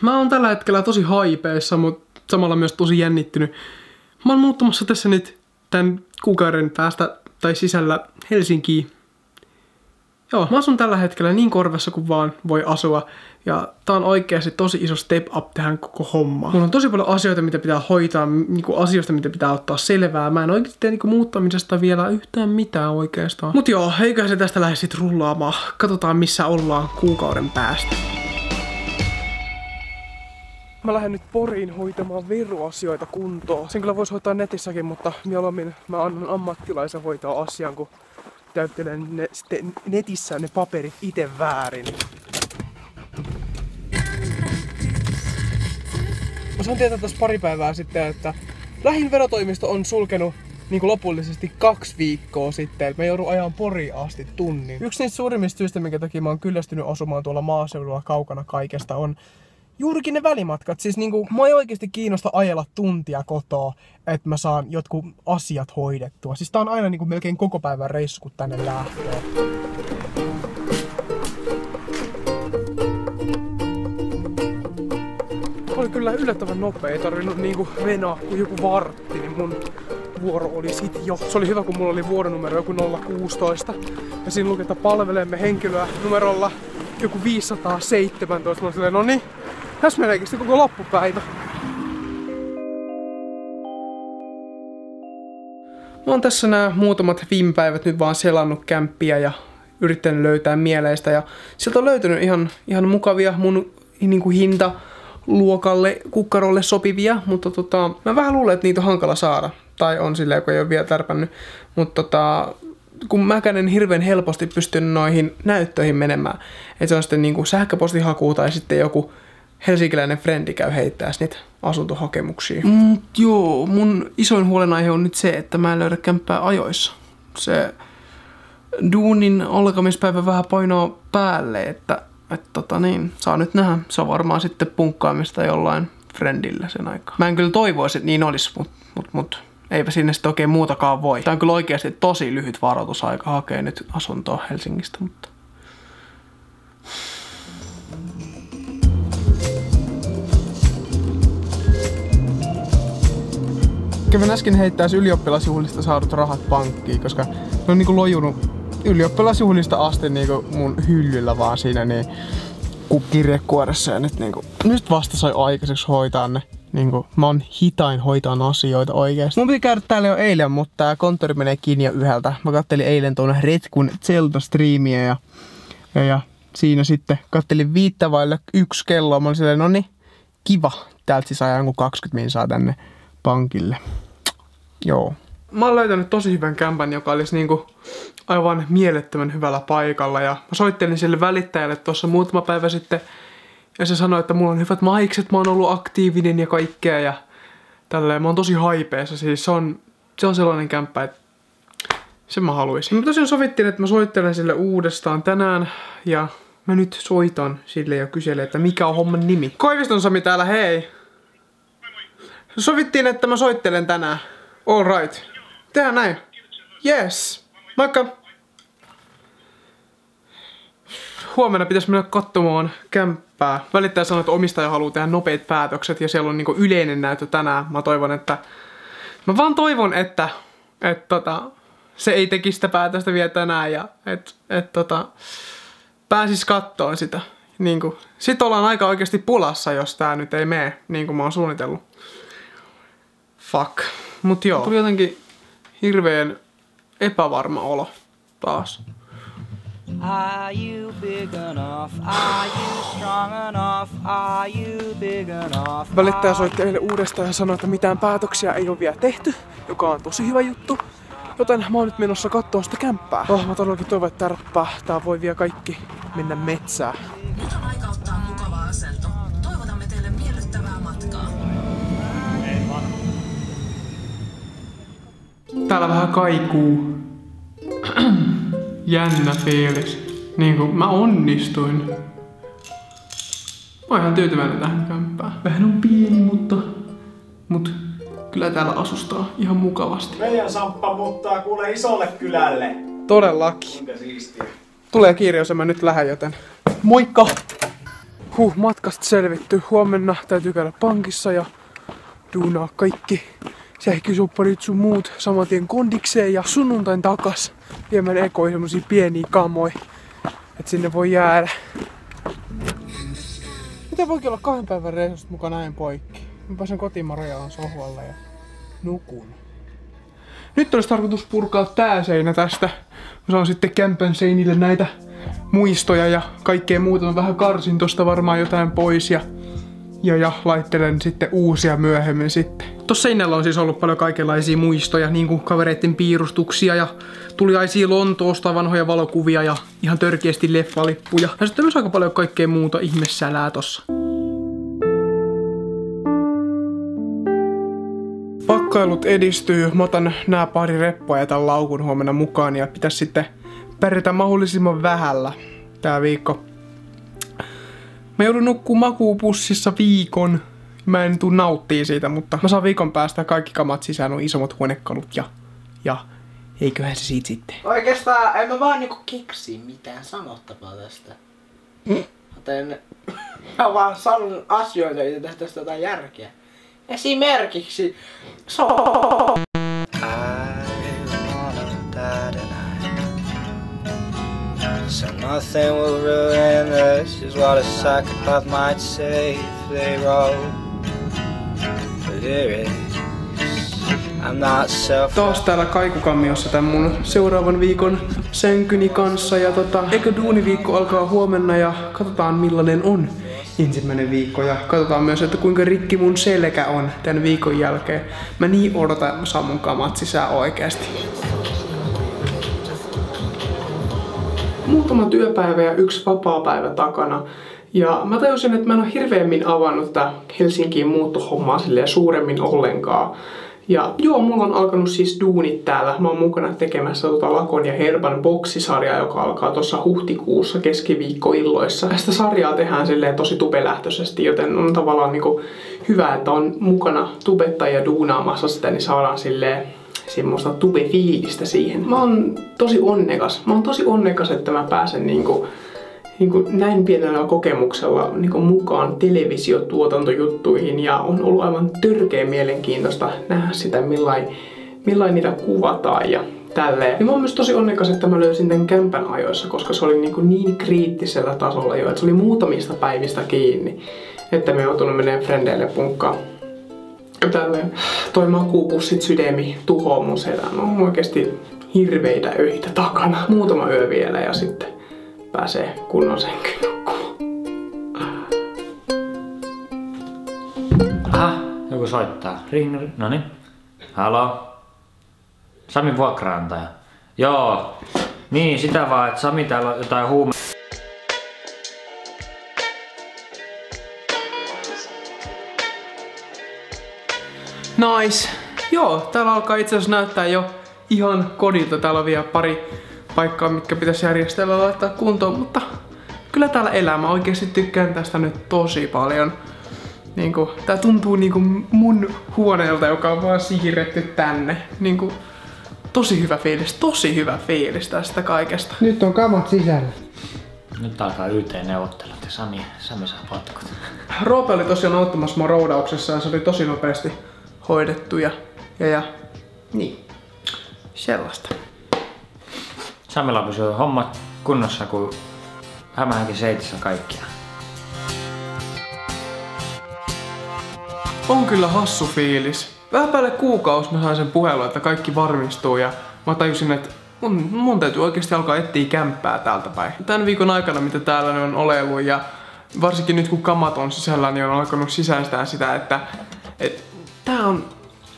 Mä oon tällä hetkellä tosi haipeissa, mutta samalla myös tosi jännittynyt. Mä oon muuttamassa tässä nyt tän kuukauden päästä tai sisällä Helsinkiin. Joo, mä asun tällä hetkellä niin korvessa kuin vaan voi asua. Ja tää on oikeasti tosi iso step up tähän koko hommaan. Mulla on tosi paljon asioita, mitä pitää hoitaa, niinku asioista, mitä pitää ottaa selvää. Mä en oikeesti tee niinku muuttamisesta vielä yhtään mitään oikeastaan. Mut joo, eiköhän se tästä lähde sit rullaamaan. Katsotaan missä ollaan kuukauden päästä. Mä lähden nyt Poriin hoitamaan veroasioita kuntoon. Sen kyllä vois hoitaa netissäkin, mutta mieluummin mä annan ammattilaisen hoitaa asian, kun täyttelen netissä ne paperit ite väärin. Mä sain tietää tässä pari päivää sitten, että lähin verotoimisto on sulkenut niin lopullisesti 2 viikkoa sitten, että mä joudun ajan Poriin asti tunnin. Yksi niistä suurimmista syistä, minkä takia mä oon kyllästynyt asumaan tuolla maaseudulla kaukana kaikesta, on juurikin ne välimatkat. Siis niinku, mua ei oikeesti kiinnosta ajella tuntia kotoa, että mä saan jotkut asiat hoidettua. Siis tää on aina niinku melkein koko päivän reissu, kun tänne lähtee. Oli kyllä yllättävän nopea, ei tarvinnut niinku venaa kuin joku vartti, niin mun vuoro oli sit jo. Se oli hyvä, kun mulla oli vuoronumero joku 016. Ja siinä luki, että palvelemme henkilöä numerolla joku 517. Mä olin silleen, no niin, tässä meneekin sitten koko loppupäivä. Mä oon tässä nää muutamat viime päivät nyt vaan selannut kämppiä ja yrittänyt löytää mieleistä. Ja sieltä on löytynyt ihan mukavia mun niinku hintaluokalle, kukkarolle sopivia. Mutta mä vähän luulen, että niitä on hankala saada. Tai on silleen, kun ei ole vielä tärpännyt. Mutta kun mäkään en hirveän helposti pystynyt noihin näyttöihin menemään. Että se on sitten niinku sähköpostihaku tai sitten joku helsinkiläinen frendi käy heittää niitä asuntohakemuksia. Joo, mun isoin huolenaihe on nyt se, että mä en löydä kämppää ajoissa. Se duunin alkamispäivä vähän painoo päälle, että saa nyt nähdä. Se on varmaan sitten punkkaamista jollain friendillä sen aikaa. Mä en kyllä toivoisi, että niin olisi, mut eipä sinne sitten oikein muutakaan voi. Tää on kyllä oikeasti tosi lyhyt varoitusaika hakea nyt asuntoa Helsingistä, mutta kävin äsken heittäis ylioppilasjuhlista saadut rahat pankkiin, koska ne on niinku lojunut ylioppilasjuhlista asti niinku mun hyllyllä vaan siinä niin kirjekuoressa ja nyt vasta sai aikaiseksi hoitaa ne. Niinku, mä oon hitain hoitaan asioita oikeesti. Mun piti käydä täällä jo eilen, mutta tää konttori menee kiinni jo 1. Mä kattelin eilen tuon Retkun Zelda-striimiä ja siinä sitten kattelin 1:05 kelloa. Mä olin silleen, noniin, kiva. Täältä siis ajaa jonkun 20 minsaa tänne pankille. Joo. Mä oon löytänyt tosi hyvän kämpän, joka olisi niinku aivan mielettömän hyvällä paikalla. Ja mä soittelin sille välittäjälle tuossa muutama päivä sitten. Ja se sanoi, että mulla on hyvät mahikset, mä oon ollut aktiivinen ja kaikkea ja tälleen. Mä oon tosi haipeessa, siis se on sellainen kämppä, että sen mä haluaisin. Mä tosiaan sovittiin, että mä soittelen sille uudestaan tänään ja mä nyt soitan sille ja kyselen, että mikä on homman nimi. Koiviston Sami täällä, hei! Sovittiin, että mä soittelen tänään. All right. Tehdään näin. Yes. Moikka! Huomenna pitäisi mennä katsomaan kämppää. Välittäjä sanoi, että omistaja haluaa tehdä nopeat päätökset ja siellä on niinku yleinen näyttö tänään. Mä vaan toivon, että se ei tekisi sitä päätöstä vielä tänään ja pääsis kattoon sitä. Niinku, sit ollaan aika oikeasti pulassa, jos tää nyt ei mene niin kuin mä oon suunnitellut. Fuck. Mut joo, tuli jotenkin hirveen epävarma olo taas. Are you big enough? Are you strong enough? Are you big enough? Välittäjä soitti eilen uudestaan ja sanoi, että mitään päätöksiä ei ole vielä tehty, joka on tosi hyvä juttu. Joten mä oon nyt menossa kattoo sitä kämppää. Mä todellakin toivon, että tää voi vielä kaikki mennä metsään. Nyt on aika ottaa mukava asento. Toivotamme teille miellyttävää matkaa. Täällä vähän kaikuu. Jännä fiilis. Niinku mä onnistuin. Mä oon ihan tyytyväinen tähän kämppään. Vähän on pieni, mut kyllä täällä asustaa ihan mukavasti. Meidän Samppa muuttaa kuule isolle kylälle. Todellakin. Kuinka siistiä. Tulee kiire, jos mä nyt lähden, joten moikka! Matkasta selvitty. Huomenna täytyy käydä pankissa ja duunaa kaikki sähkösopparit sun muut saman tien kondikseen ja sunnuntain takas viemään ekoihin semmosia pieniä kamoja, et sinne voi jäädä. Miten voikin olla 2 päivän reissusta mukaan näin poikki? Mä pääsen kotiin, mä rojaan sohvalla ja nukun. Nyt olisi tarkoitus purkaa tää seinä tästä. Mä saan sitten kämpän seinille näitä muistoja ja kaikkea muuta. Mä vähän karsin tosta varmaan jotain pois ja laittelen sitten uusia myöhemmin sitten. Tossa seinällä on siis ollut paljon kaikenlaisia muistoja, niin kuin kavereiden piirustuksia ja tuliaisia Lontoosta, vanhoja valokuvia ja ihan törkeästi leffalippuja. Ja sitten myös aika paljon kaikkea muuta ihmessälää tossa. Pakkailut edistyy. Mä otan nää pari reppua ja tän laukun huomenna mukaan ja pitäis sitten pärjätä mahdollisimman vähällä tää viikko. Mä joudun nukkuu makuupussissa viikon. Mä en tuu nauttii siitä, mutta mä saan viikon päästä kaikki kamat sisään, on isommat huonekalut ja eiköhän se siitä sitten. Oikeastaan en mä vaan niinku keksi mitään sanottavaa tästä. Joten mä vaan sanon asioita, joita tästä jotain järkeä. Esimerkiksi So nothing will ruin us, is what a psychopath might say if they wrote. But here is, I'm not self. Taas täällä kaikukammiossa tän mun seuraavan viikon sänkyni kanssa ja eikö duuniviikko alkaa huomenna ja katsotaan millainen on ensimmäinen viikko ja katsotaan myös, että kuinka rikki mun selkä on tän viikon jälkeen. Mä niin odotan, että mä saan mun kamat sisään oikeesti. Muutama työpäivä ja 1 vapaapäivä takana. Ja mä tajusin, että mä en ole hirveämmin avannut tää Helsinkiin muuttohommaa silleen suuremmin ollenkaan. Ja joo, mulla on alkanut siis duunit täällä. Mä oon mukana tekemässä Lakon ja Herban boksisarjaa, joka alkaa tuossa huhtikuussa keskiviikkoilloissa. Tästä sarjaa tehdään silleen tosi tubelähtöisesti, joten on tavallaan niinku hyvä, että on mukana tubettajia duunaamassa sitä, niin saadaan silleen semmoista tube-fiilistä siihen. Mä oon tosi onnekas, että mä pääsen niinku näin pienellä kokemuksella mukaan televisiotuotantojuttuihin ja on ollut aivan törkeä mielenkiintoista nähdä sitä, millain niitä kuvataan ja tälleen. Ja mä oon myös tosi onnekas, että mä löysin tämän kämpän ajoissa, koska se oli niin kriittisellä tasolla jo, että se oli muutamista päivistä kiinni, että me joutunut menemään frendeille punkkaan. Tälleen toi makuupussit sydämi tuhoo mun selän. On oikeesti hirveitä öitä takana. Muutama yö vielä ja sitten pääsee kunnon sänkyyn nukkumaan. Aha, joku soittaa. Ring. Noniin. Halo? Sami vuokraantaja. Joo. Niin, sitä vaan, että Sami täällä on jotain huume... Nice. Joo, täällä alkaa itse asiassa näyttää jo ihan kodilta. Täällä on vielä pari paikkaa, mitkä pitäisi järjestellä ja laittaa kuntoon, mutta kyllä täällä elää. Mä oikeesti tykkään tästä nyt tosi paljon. Tää tuntuu mun huoneelta, joka on vaan siirretty tänne. Tosi hyvä fiilis tästä kaikesta. Nyt on kamat sisällä. Nyt alkaa YT-neuvottelut ja Sami saa patkut. Roope oli tosiaan auttamassa mua roudauksessa ja se oli tosi nopeasti hoidettu ja niin, sellaista. Samilla pysyy hommat kunnossa, kun Hämähänkin seitissä kaikkia. On kyllä hassu fiilis. Vähän päälle kuukausi mä sain sen puhelun, että kaikki varmistuu ja mä tajusin, että mun täytyy oikeasti alkaa etsiä kämppää täältä päin. Tän viikon aikana, mitä täällä on oleillut ja varsinkin nyt kun kamat on sisällä, niin on alkanut sisäistää sitä, että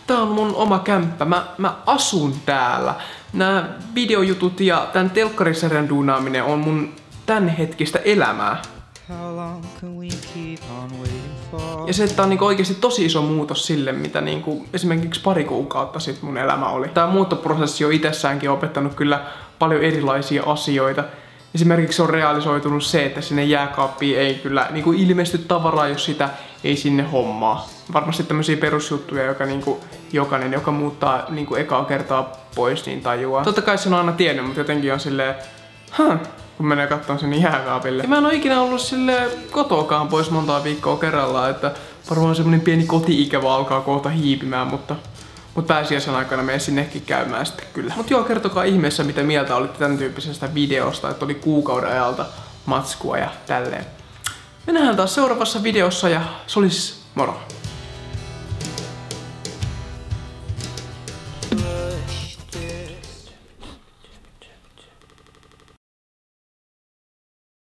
tää on mun oma kämppä. Mä asun täällä. Nämä videojutut ja tän telkkarisarjan duunaaminen on mun tämänhetkistä elämää. Ja se, että on oikeasti tosi iso muutos sille, mitä esimerkiksi pari kuukautta sitten mun elämä oli. Tää muuttoprosessi on itsessäänkin opettanut kyllä paljon erilaisia asioita. Esimerkiksi on realisoitunut se, että sinne jääkaappiin ei kyllä ilmesty tavaraa, jos sitä ei sinne hommaa. Varmasti tämmöisiä perusjuttuja, joka jokainen, joka muuttaa ekaa kertaa pois, niin tajuaa. Totta kai se on aina tiennyt, mutta jotenkin on silleen, kun menee katsomaan sen jääkaapille. Ja mä en oo ikinä ollut sille kotoakaan pois montaa viikkoa kerrallaan, että varmaan semmonen pieni koti-ikävä alkaa kohta hiipimään, mutta pääsiäisen aikana menen sinnekin käymään sitten kyllä. Mut joo, kertokaa ihmeessä mitä mieltä olitte tän tyyppisestä videosta, että oli kuukauden ajalta matskua ja tälleen. Me nähdään taas seuraavassa videossa ja se olisi moro!